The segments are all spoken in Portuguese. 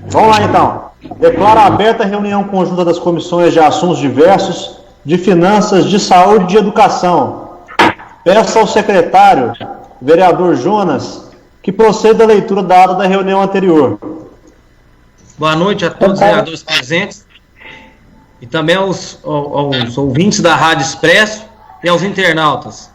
Vamos lá, então. Declaro aberta a reunião conjunta das comissões de assuntos diversos, de finanças, de saúde e de educação. Peço ao secretário, vereador Jonas, que proceda a leitura da ata da reunião anterior. Boa noite a todos os vereadores presentes e também aos ouvintes da Rádio Expresso e aos internautas.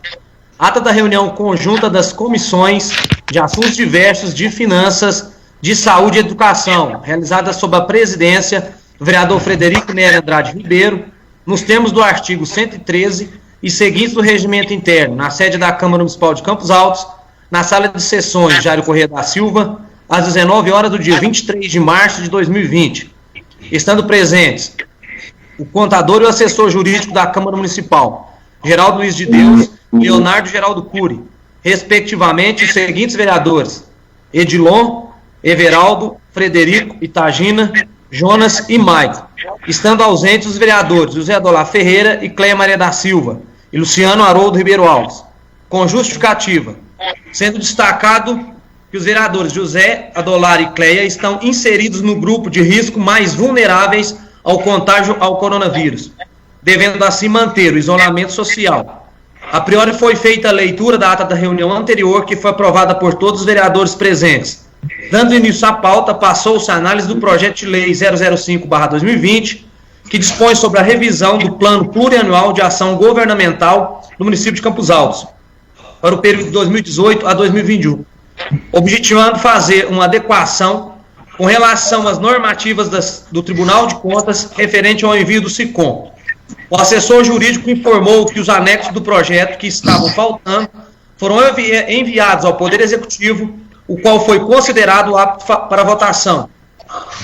Ata da reunião conjunta das comissões de assuntos diversos, de finanças, de saúde e educação, realizada sob a presidência do vereador Frederico Nery Andrade Ribeiro, nos termos do artigo 113 e seguintes do regimento interno, na sede da Câmara Municipal de Campos Altos, na sala de sessões Jairo Corrêa da Silva, às 19 horas do dia 23 de março de 2020, estando presentes o contador e o assessor jurídico da Câmara Municipal, Geraldo Luiz de Deus e Leonardo Geraldo Cury, respectivamente os seguintes vereadores: Edilon, Everaldo, Frederico, Itagina, Jonas e Maicon, estando ausentes os vereadores José Adolar Ferreira e Cleia Maria da Silva, e Luciano Haroldo Ribeiro Alves, com justificativa, sendo destacado que os vereadores José Adolar e Cleia estão inseridos no grupo de risco mais vulneráveis ao contágio ao coronavírus, devendo assim manter o isolamento social. A priori foi feita a leitura da ata da reunião anterior, que foi aprovada por todos os vereadores presentes. Dando início à pauta, passou-se a análise do projeto de lei 005/2020, que dispõe sobre a revisão do plano plurianual de ação governamental do município de Campos Altos, para o período de 2018 a 2021, objetivando fazer uma adequação com relação às normativas do Tribunal de Contas referente ao envio do SICOM. O assessor jurídico informou que os anexos do projeto que estavam faltando foram enviados ao Poder Executivo, o qual foi considerado apto para votação.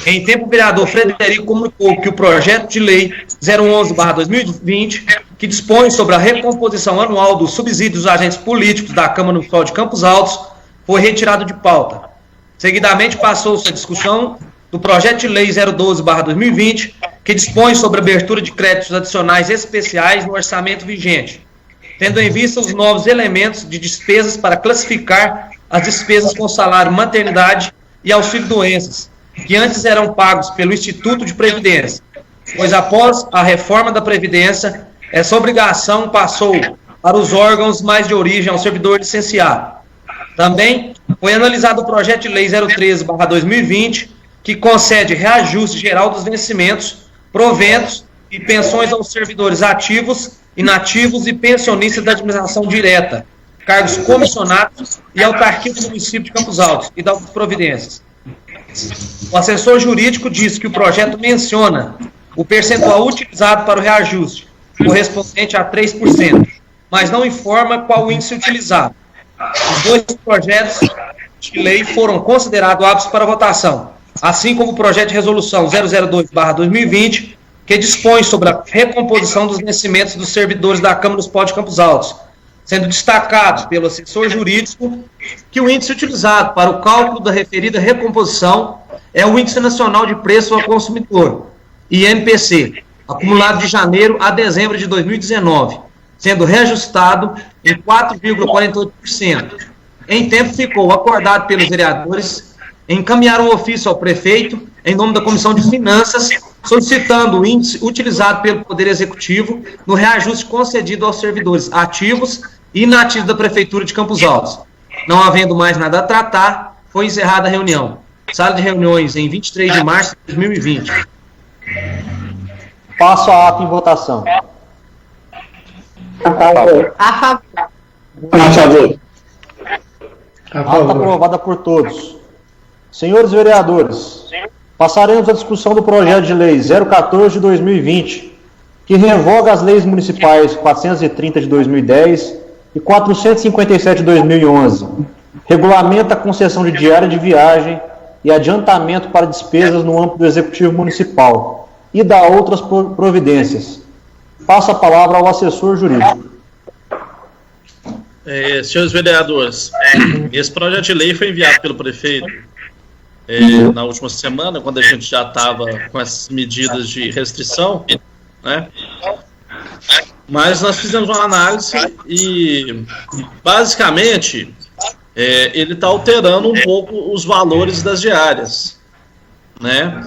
Em tempo, o vereador Frederico comunicou que o projeto de lei 011/2020, que dispõe sobre a recomposição anual dos subsídios dos agentes políticos da Câmara Municipal de Campos Altos, foi retirado de pauta. Seguidamente, passou-se a discussão do projeto de lei 012/2020, que dispõe sobre a abertura de créditos adicionais especiais no orçamento vigente, tendo em vista os novos elementos de despesas para classificar as despesas com salário, maternidade e auxílio-doenças, que antes eram pagos pelo Instituto de Previdência, pois após a reforma da Previdência, essa obrigação passou para os órgãos mais de origem ao servidor licenciado. Também foi analisado o projeto de lei 013/2020, que concede reajuste geral dos vencimentos, proventos e pensões aos servidores ativos, inativos e pensionistas da administração direta, cargos comissionados e autarquia do município de Campos Altos e das providências. O assessor jurídico disse que o projeto menciona o percentual utilizado para o reajuste, correspondente a 3%, mas não informa qual o índice utilizado. Os dois projetos de lei foram considerados aptos para votação, assim como o projeto de resolução 002/2020, que dispõe sobre a recomposição dos vencimentos dos servidores da Câmara Municipal de Campos Altos, sendo destacado pelo assessor jurídico que o índice utilizado para o cálculo da referida recomposição é o Índice Nacional de Preço ao Consumidor, INPC, acumulado de janeiro a dezembro de 2019, sendo reajustado em 4,48%. Em tempo, ficou acordado pelos vereadores encaminhar um ofício ao prefeito, em nome da Comissão de Finanças, solicitando o índice utilizado pelo Poder Executivo no reajuste concedido aos servidores ativos e inativos da Prefeitura de Campos Altos. Não havendo mais nada a tratar, foi encerrada a reunião. Sala de reuniões em 23 de março de 2020. Passo a ata em votação. A favor. A favor. A favor. Ata aprovada por todos. Senhores vereadores, passaremos à discussão do projeto de lei 014 de 2020, que revoga as leis municipais 430 de 2010 e 457 de 2011, regulamenta a concessão de diária de viagem e adiantamento para despesas no âmbito do Executivo Municipal e dá outras providências. Passo a palavra ao assessor jurídico. Senhores vereadores, esse projeto de lei foi enviado pelo prefeito na última semana, quando a gente já estava com essas medidas de restrição, né? Mas nós fizemos uma análise e, basicamente, ele está alterando um pouco os valores das diárias, né?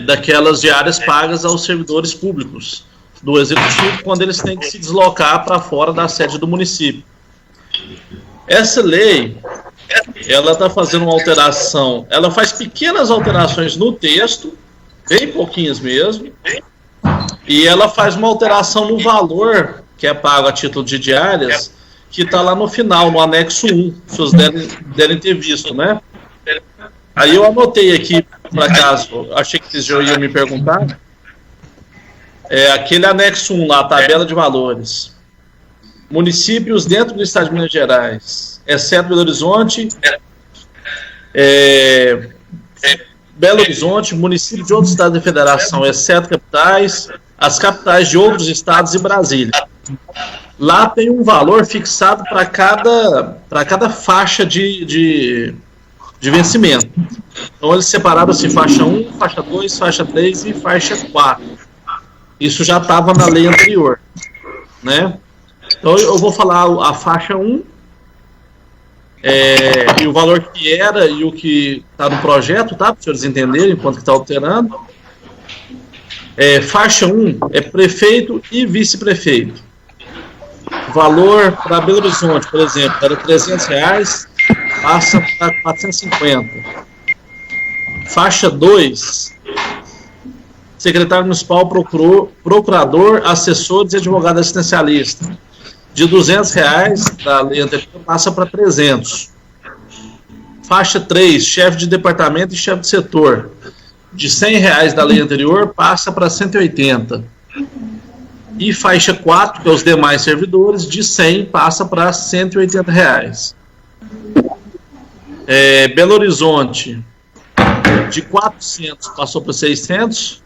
Daquelas diárias pagas aos servidores públicos do Executivo quando eles têm que se deslocar para fora da sede do município. Essa lei, ela está fazendo uma alteração, ela faz pequenas alterações no texto, bem pouquinhas mesmo, e ela faz uma alteração no valor que é pago a título de diárias, que está lá no final, no anexo 1, se vocês devem ter visto, né? Aí eu anotei aqui, por acaso, achei que vocês já iam me perguntar, aquele anexo 1 lá, tabela de valores. Municípios dentro do estado de Minas Gerais, exceto Belo Horizonte, Belo Horizonte, município de outros estados da federação, exceto capitais, as capitais de outros estados e Brasília. Lá tem um valor fixado para cada faixa de vencimento. Então eles separaram assim, faixa 1, faixa 2, faixa 3 e faixa 4. Isso já estava na lei anterior, né? Então eu vou falar a faixa 1, e o valor que era e o que está no projeto, tá? Para os senhores entenderem enquanto que está alterando. Faixa 1 é prefeito e vice-prefeito. Valor para Belo Horizonte, por exemplo, era R$300, passa para 450. Faixa 2, secretário municipal, procurador, assessores e advogado assistencialista. De R$200 da lei anterior passa para 300. Faixa 3, chefe de departamento e chefe de setor. De R$100 da lei anterior passa para 180. E faixa 4, que é os demais servidores, de 100 passa para R$180. Belo Horizonte, de 400 passou para 600.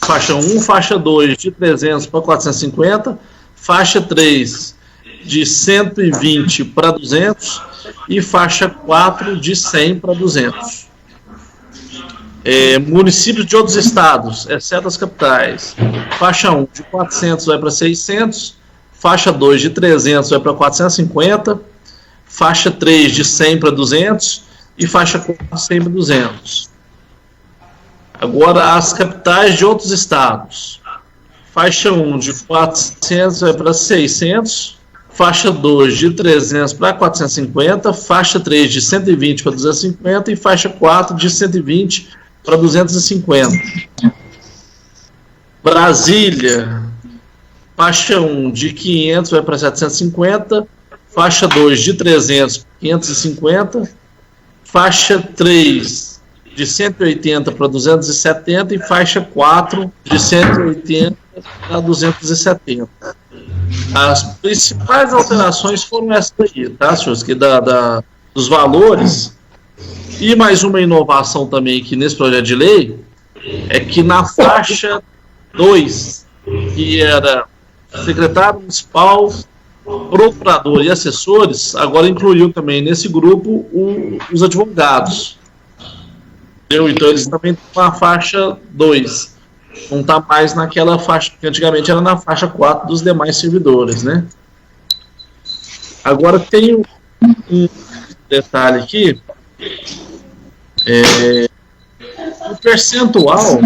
Faixa 1, faixa 2, de 300 para 450. Faixa 3, de 120 para 200. E faixa 4, de 100 para 200. Municípios de outros estados, exceto as capitais. Faixa 1, de 400 vai para 600. Faixa 2, de 300 vai para 450. Faixa 3, de 100 para 200. E faixa 4, de 100 para 200. Agora, as capitais de outros estados. Faixa 1, de 400 vai para 600. Faixa 2, de 300 para 450. Faixa 3, de 120 para 250. E faixa 4, de 120 para 250. Brasília, faixa 1, de 500 vai para 750. Faixa 2, de 300 para 550. Faixa 3, de 180 para 270. E faixa 4, de 180 para 270. As principais alterações foram essas aí, tá, senhores? Que dos valores. E mais uma inovação também aqui nesse projeto de lei é que na faixa 2, que era secretário municipal, procurador e assessores, agora incluiu também nesse grupo os advogados. Entendeu? Então eles também estão na faixa 2. Não está mais naquela faixa que antigamente era na faixa 4 dos demais servidores, né? Agora tem um detalhe aqui. O percentual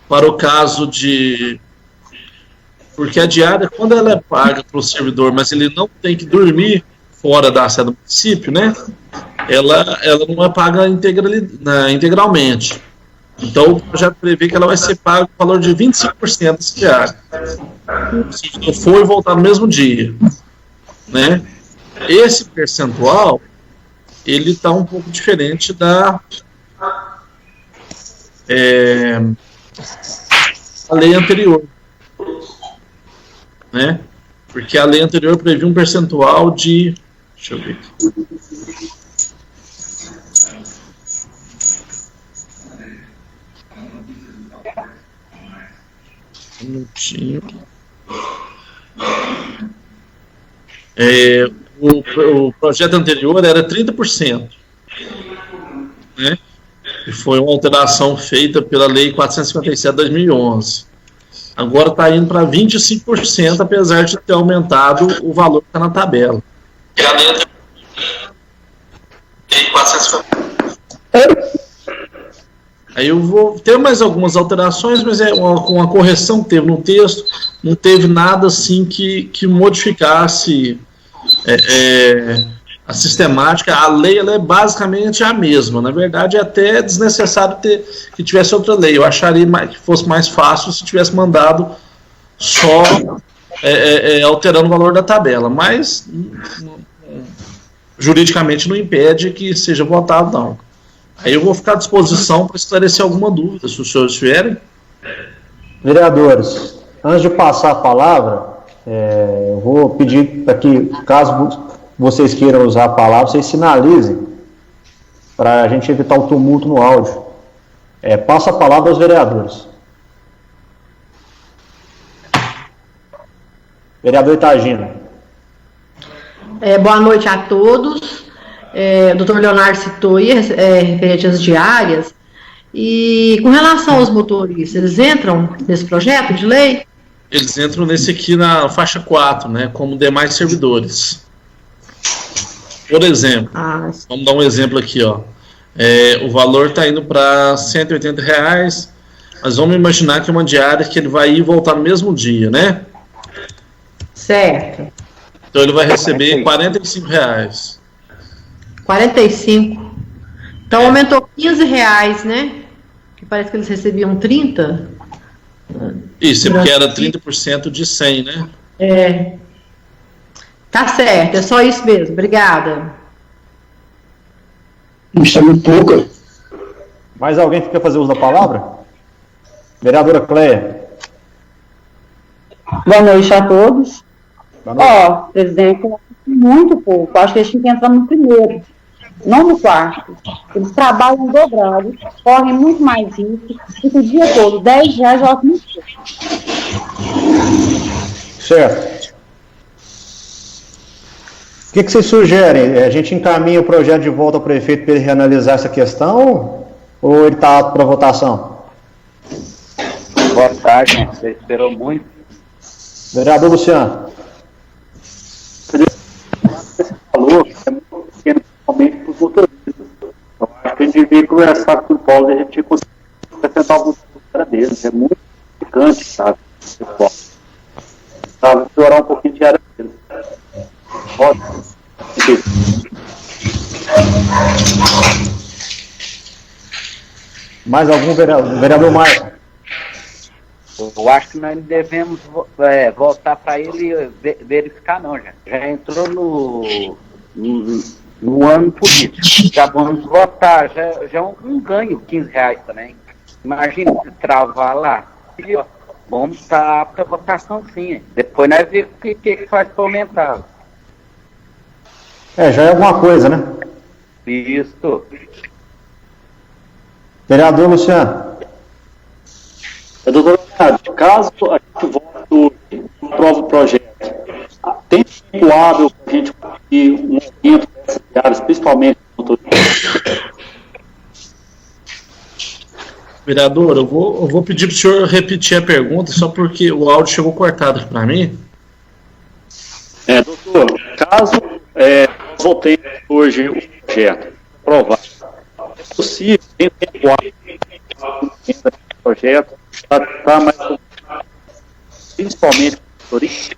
para o caso de... Porque a diária, quando ela é paga para o servidor, mas ele não tem que dormir fora da sede do município, né? Ela não é paga integralmente. Então o projeto prevê que ela vai ser paga o valor de 25% desse diário. Se não for e voltar no mesmo dia, né? Esse percentual ele está um pouco diferente da lei anterior, né? Porque a lei anterior previa um percentual de... Deixa eu ver aqui. Um minutinho. O projeto anterior era 30%, né? E foi uma alteração feita pela Lei 457 de 2011. Agora está indo para 25%, apesar de ter aumentado o valor que está na tabela. Aí eu vou ter mais algumas alterações, mas é uma correção que teve no texto, não teve nada assim que modificasse a sistemática. A lei ela é basicamente a mesma. Na verdade, é até desnecessário que tivesse outra lei. Eu acharia que fosse mais fácil se tivesse mandado só alterando o valor da tabela, mas juridicamente não impede que seja votado, não. Aí eu vou ficar à disposição para esclarecer alguma dúvida, se os senhores tiverem. Vereadores, antes de passar a palavra, eu vou pedir para que, caso vocês queiram usar a palavra, vocês sinalizem, para a gente evitar o tumulto no áudio. Passa a palavra aos vereadores. Vereador Itagina. Boa noite a todos. O doutor Leonardo citou aí, referente às diárias, e com relação aos motoristas, eles entram nesse projeto de lei? Eles entram nesse aqui na faixa 4, né, como demais servidores. Por exemplo, vamos dar um exemplo aqui, ó. O valor está indo para R$180, mas vamos imaginar que é uma diária que ele vai ir e voltar no mesmo dia, né? Certo. Então ele vai receber R$45. 45. Então aumentou R$15, né? Que parece que eles recebiam 30. Isso, porque era 30% de 100, né? Tá certo, é só isso mesmo. Obrigada. Isso é muito pouco. Mais alguém que quer fazer uso da palavra? Vereadora Cléia. Boa noite a todos. Boa noite. Presidente, muito pouco. Acho que eles tinham que entrar no primeiro, não no quarto. Eles trabalham dobrado, correm muito mais risco, fica o dia todo. R$10 já muito pouco. Certo. O que vocês sugerem? A gente encaminha o projeto de volta ao prefeito para ele reanalisar essa questão ou ele está apto para votação? Boa tarde, gente. Você esperou muito. Vereador Luciano. Você falou que é muito pequeno, principalmente para os motoristas. Eu acho que a gente devia conversar com o Paulo e a gente tinha conseguido apresentar alguns para deles. É muito picante, sabe? Sabe, explorar um pouquinho de área deles. Mais algum vereador Maicon? Eu acho que nós devemos voltar para ele verificar, não, já entrou no ano político, já vamos votar, já é um ganho, R$15 também. Imagina se travar lá, e, ó, vamos estar para votação sim, depois nós vemos o que faz para aumentar. Já é alguma coisa, né? Isso. Vereador Luciano. Doutor Leonardo, caso a gente vote hoje, aprova o projeto, tem tempo hábil para a gente conseguir um aumento dessas áreas, principalmente no motorista? Vereador, eu vou pedir para o senhor repetir a pergunta, só porque o áudio chegou cortado para mim. Doutor, caso nós votemos hoje o projeto, aprovado, é possível, tem tempo hábil para o projeto, está mais principalmente motorista,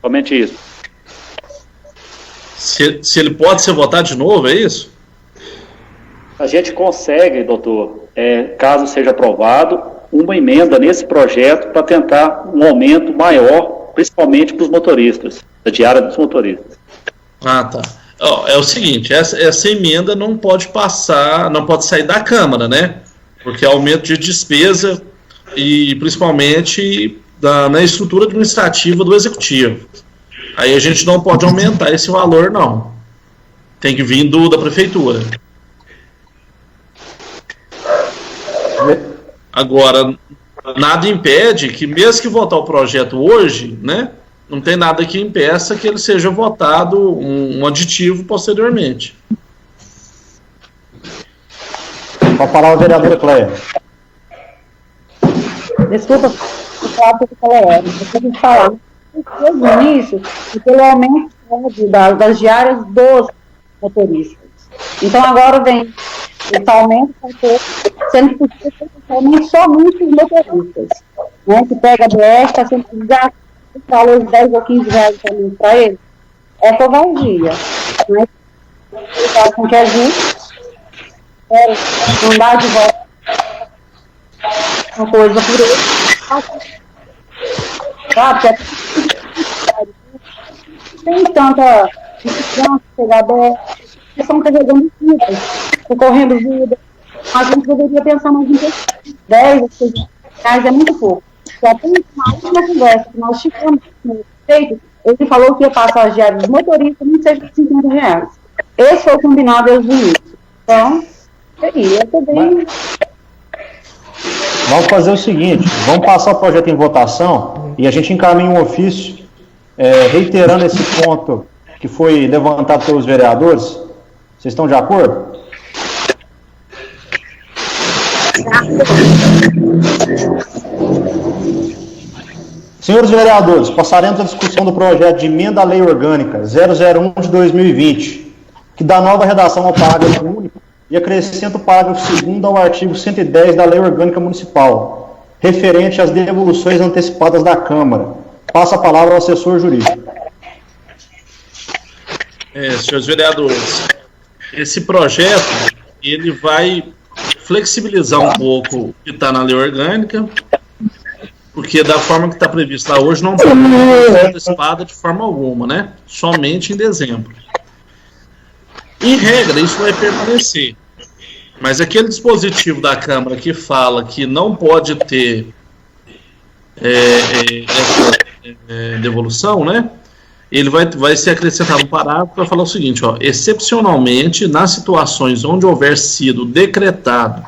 somente isso. Se ele pode ser votado de novo, é isso? A gente consegue, doutor, caso seja aprovado, uma emenda nesse projeto para tentar um aumento maior, principalmente para os motoristas, da diária dos motoristas. Ah, tá. É o seguinte, essa emenda não pode passar, não pode sair da Câmara, né? Porque é aumento de despesa e principalmente na estrutura administrativa do Executivo. Aí a gente não pode aumentar esse valor, não. Tem que vir da Prefeitura. Agora, nada impede que, mesmo que votar o projeto hoje, né, não tem nada que impeça que ele seja votado um aditivo posteriormente. Com a palavra, vereadora Cléia. Desculpa, eu tenho que falar no início, pelo aumento das diárias dos motoristas. Então agora vem esse aumento, sendo que podia ser somente os motoristas, né, que pega a BR, está sendo gastar valor de 10 ou 15 reais também para ele. É covardia, né? Com que a gente mandar de volta uma coisa por ele. Claro, que tem tanta distância, chegar aberto, estão carregando vidas, socorrendo vidas. A gente deveria pensar mais em 10 ou 6 reais, é muito pouco. Já tem uma última conversa que nós tivemos com o prefeito, ele falou que ia passar as diárias dos motoristas não seja de 50 reais. Esse foi o combinado desde o início. Então, seria também. Vamos fazer o seguinte, vamos passar o projeto em votação e a gente encaminha um ofício reiterando esse ponto que foi levantado pelos vereadores. Vocês estão de acordo? Senhores vereadores, passaremos a discussão do projeto de emenda à Lei Orgânica 001 de 2020, que dá nova redação ao parágrafo único e acrescenta o parágrafo 2º ao artigo 110 da Lei Orgânica Municipal, referente às devoluções antecipadas da Câmara. Passa a palavra ao assessor jurídico. Senhores vereadores, esse projeto ele vai flexibilizar um pouco o que está na Lei Orgânica, porque da forma que está previsto lá hoje não pode ser antecipada de forma alguma, né? Somente em dezembro. Em regra, isso vai permanecer. Mas aquele dispositivo da Câmara que fala que não pode ter essa devolução, né? Ele vai ser acrescentado um parágrafo para falar o seguinte, ó, excepcionalmente, nas situações onde houver sido decretado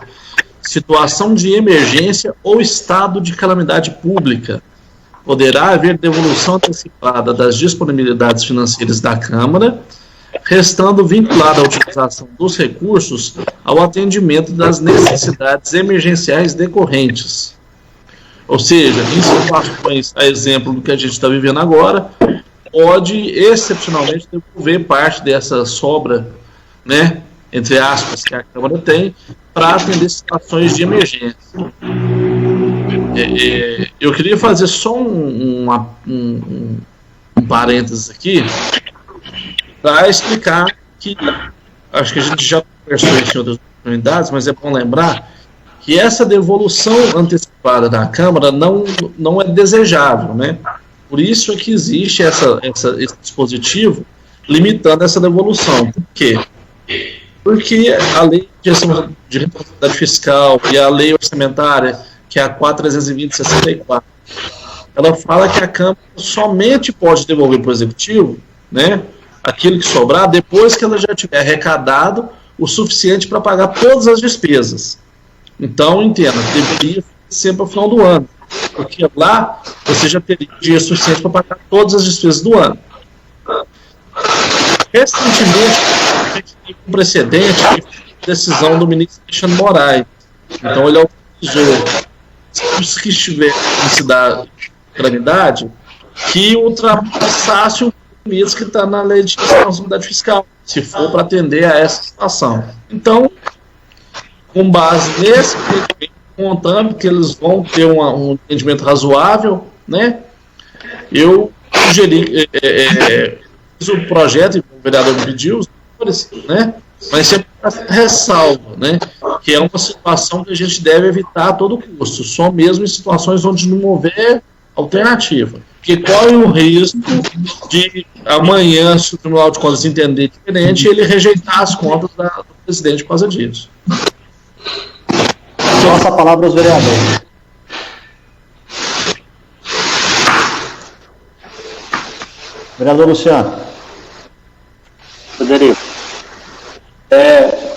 situação de emergência ou estado de calamidade pública, poderá haver devolução antecipada das disponibilidades financeiras da Câmara, restando vinculada a utilização dos recursos ao atendimento das necessidades emergenciais decorrentes. Ou seja, em situações, a exemplo do que a gente está vivendo agora, pode excepcionalmente devolver parte dessa sobra, né, entre aspas, que a Câmara tem, para atender situações de emergência. Eu queria fazer só um parênteses aqui, para explicar que, acho que a gente já conversou em outras oportunidades, mas é bom lembrar que essa devolução antecipada da Câmara não é desejável, né? Por isso é que existe esse dispositivo limitando essa devolução. Por quê? Porque a lei de responsabilidade fiscal e a lei orçamentária, que é a 4.320/64, ela fala que a Câmara somente pode devolver para o Executivo, né, aquilo que sobrar depois que ela já tiver arrecadado o suficiente para pagar todas as despesas. Então, entenda, deveria ser para o final do ano, porque lá você já teria dinheiro suficiente para pagar todas as despesas do ano. Recentemente, teve um precedente de decisão do ministro Alexandre Moraes. Então, ele autorizou, se estiver necessidade de calamidade, que ultrapassasse o limite que está na lei de responsabilidade fiscal, se for para atender a essa situação. Então, com base nesse contando que eles vão ter um entendimento razoável, né? Eu sugeri o projeto, o vereador me pediu, né? Mas sempre ressalva, né? Que é uma situação que a gente deve evitar a todo custo, só mesmo em situações onde não houver alternativa. Porque corre o risco de amanhã, se o Tribunal de Contas entender diferente, ele rejeitar as contas do presidente por causa disso. Passa a palavra aos vereadores. Vereador Luciano. Frederico.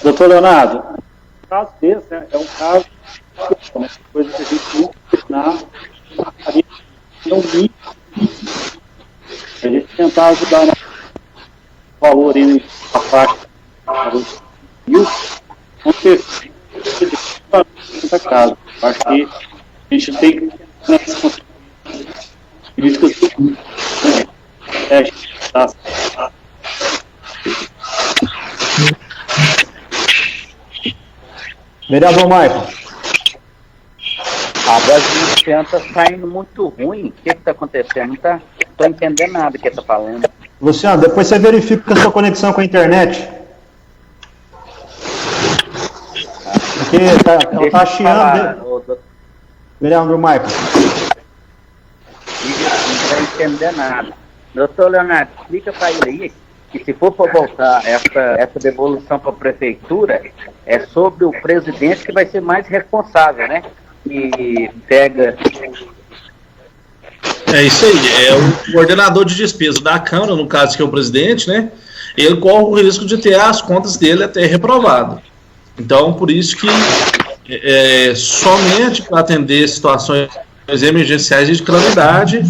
Doutor Leonardo, o caso desse é um caso, uma coisa que a gente nunca não vi. A gente tentar ajudar no valor em a faixa mil, não ter casa. Acho que a gente tem que nessas políticas a gente está. Vereador Michael. A voz do Luciano está saindo muito ruim. O que está acontecendo? Não estou entendendo nada do que ele está falando. Luciano, depois você verifica a sua conexão com a internet. Porque ela tá chiando. Vereador Michael. Não está entendendo nada. Doutor Leonardo, explica para ele aí que se for para voltar essa devolução para a prefeitura, é sobre o presidente que vai ser mais responsável, né? Que pega... É isso aí, é o ordenador de despesa da Câmara, no caso que é o presidente, né? Ele corre o risco de ter as contas dele até reprovado. Então, por isso que somente para atender situações emergenciais e de calamidade,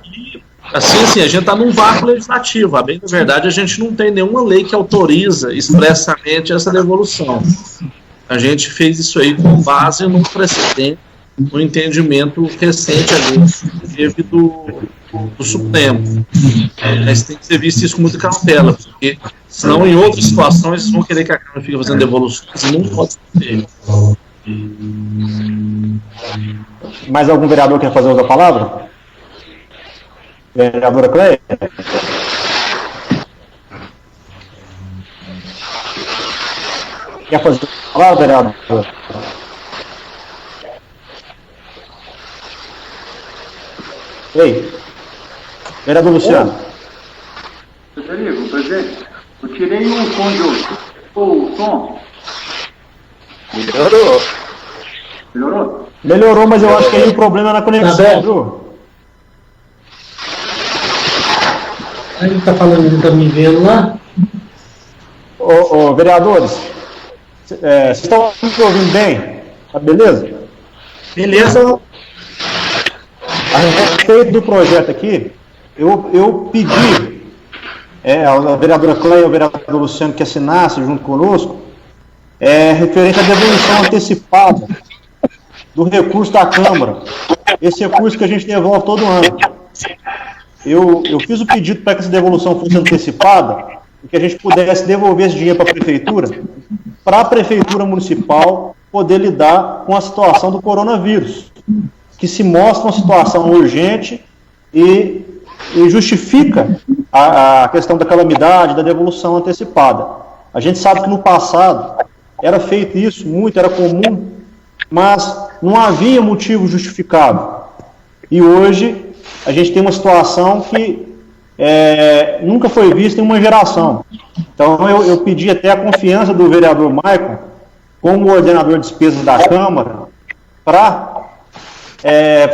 e, assim, a gente está num vácuo legislativo. A bem da verdade, a gente não tem nenhuma lei que autoriza expressamente essa devolução. A gente fez isso aí com base num precedente, no entendimento recente ali, que teve do Supremo. Mas tem que ser visto isso com muita cautela, porque senão em outras situações eles vão querer que a Câmara fique fazendo devoluções e não pode ser. Mais algum vereador quer fazer uso da palavra? Vereadora Cleia? Quer fazer a palavra, vereador? Ei, vereador Luciano. Federico, presidente, eu tirei um som de o som. Melhorou. Melhorou? Melhorou, mas eu acho que aí o problema é na conexão, viu? Ele tá falando, não tá me vendo lá? Vereadores, vocês estão me ouvindo bem? Tá beleza? Beleza. A respeito do projeto aqui, eu pedi a vereadora Cleia e ao vereador Luciano que assinasse junto conosco, referente à devolução antecipada do recurso da Câmara. Esse recurso que a gente devolve todo ano. Eu fiz o pedido para que essa devolução fosse antecipada, e que a gente pudesse devolver esse dinheiro para a Prefeitura Municipal poder lidar com a situação do coronavírus, que se mostra uma situação urgente e justifica a questão da calamidade, da devolução antecipada. A gente sabe que no passado era feito isso, muito, era comum, mas não havia motivo justificado. E hoje a gente tem uma situação que nunca foi vista em uma geração. Então eu pedi até a confiança do vereador Michael, como ordenador de despesas da Câmara, para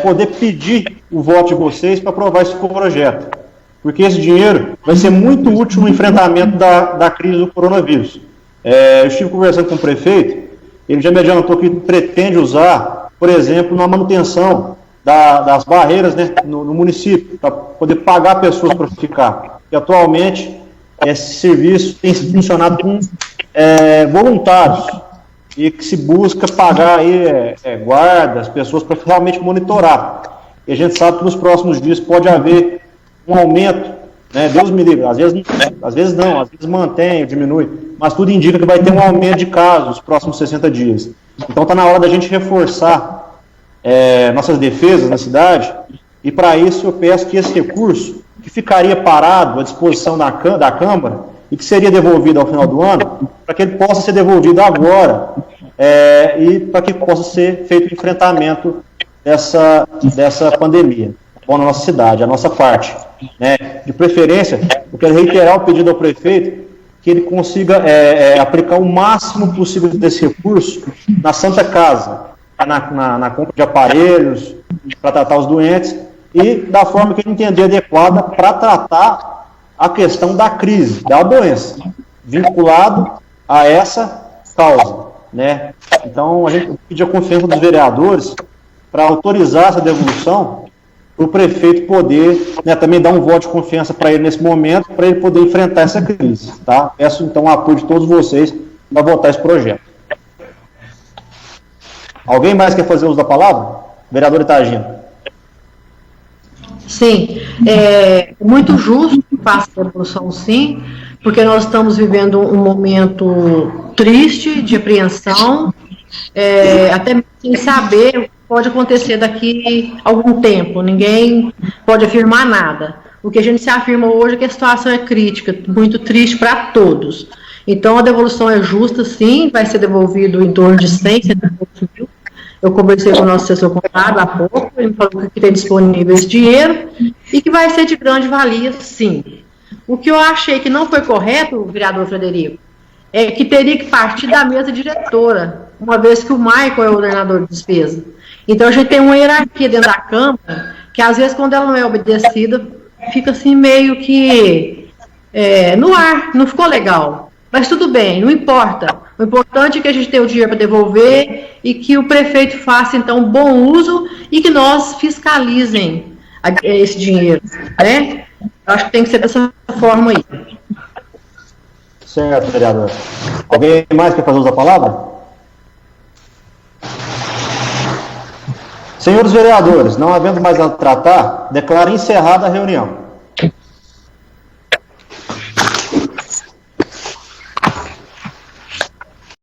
poder pedir o voto de vocês para aprovar esse projeto. Porque esse dinheiro vai ser muito útil no enfrentamento da crise do coronavírus. Eu estive conversando com o prefeito, ele já me adiantou que pretende usar, por exemplo, na manutenção das barreiras, né, no município, para poder pagar pessoas para ficar. E atualmente esse serviço tem funcionado com voluntários, e que se busca pagar aí guardas, pessoas para realmente monitorar. E a gente sabe que nos próximos dias pode haver um aumento, né, Deus me livre, às vezes mantém, diminui, mas tudo indica que vai ter um aumento de casos nos próximos 60 dias. Então está na hora da gente reforçar nossas defesas na cidade, e para isso eu peço que esse recurso, que ficaria parado à disposição da Câmara, e que seria devolvido ao final do ano, para que ele possa ser devolvido agora, e para que possa ser feito o enfrentamento dessa pandemia na nossa cidade, a nossa parte. Né? De preferência, eu quero reiterar o pedido ao prefeito que ele consiga aplicar o máximo possível desse recurso na Santa Casa, na compra de aparelhos para tratar os doentes, e da forma que ele entender adequada para tratar a questão da crise, da doença, vinculado a essa causa. Né? Então, a gente pede a confiança dos vereadores para autorizar essa devolução, para o prefeito poder, né, também dar um voto de confiança para ele nesse momento, para ele poder enfrentar essa crise. Tá? Peço, então, o apoio de todos vocês para votar esse projeto. Alguém mais quer fazer uso da palavra? Vereador Itagino. Sim, é muito justo que faça a devolução, sim, porque nós estamos vivendo um momento triste, de apreensão, até sem saber o que pode acontecer daqui a algum tempo. Ninguém pode afirmar nada. O que a gente se afirma hoje é que a situação é crítica, muito triste para todos. Então, a devolução é justa, sim, vai ser devolvido em torno de 100 mil. Eu conversei com o nosso assessor contábil há pouco, ele falou que tem disponível esse dinheiro e que vai ser de grande valia, sim. O que eu achei que não foi correto, vereador Frederico, é que teria que partir da mesa diretora, uma vez que o Michael é o ordenador de despesa. Então, a gente tem uma hierarquia dentro da Câmara, que às vezes, quando ela não é obedecida, fica assim meio que no ar, não ficou legal. Mas tudo bem, não importa. O importante é que a gente tenha o dinheiro para devolver e que o prefeito faça, então, um bom uso e que nós fiscalizem esse dinheiro, né? Acho que tem que ser dessa forma aí. Certo, vereador. Alguém mais quer fazer uso da palavra? Senhores vereadores, não havendo mais a tratar, declaro encerrada a reunião.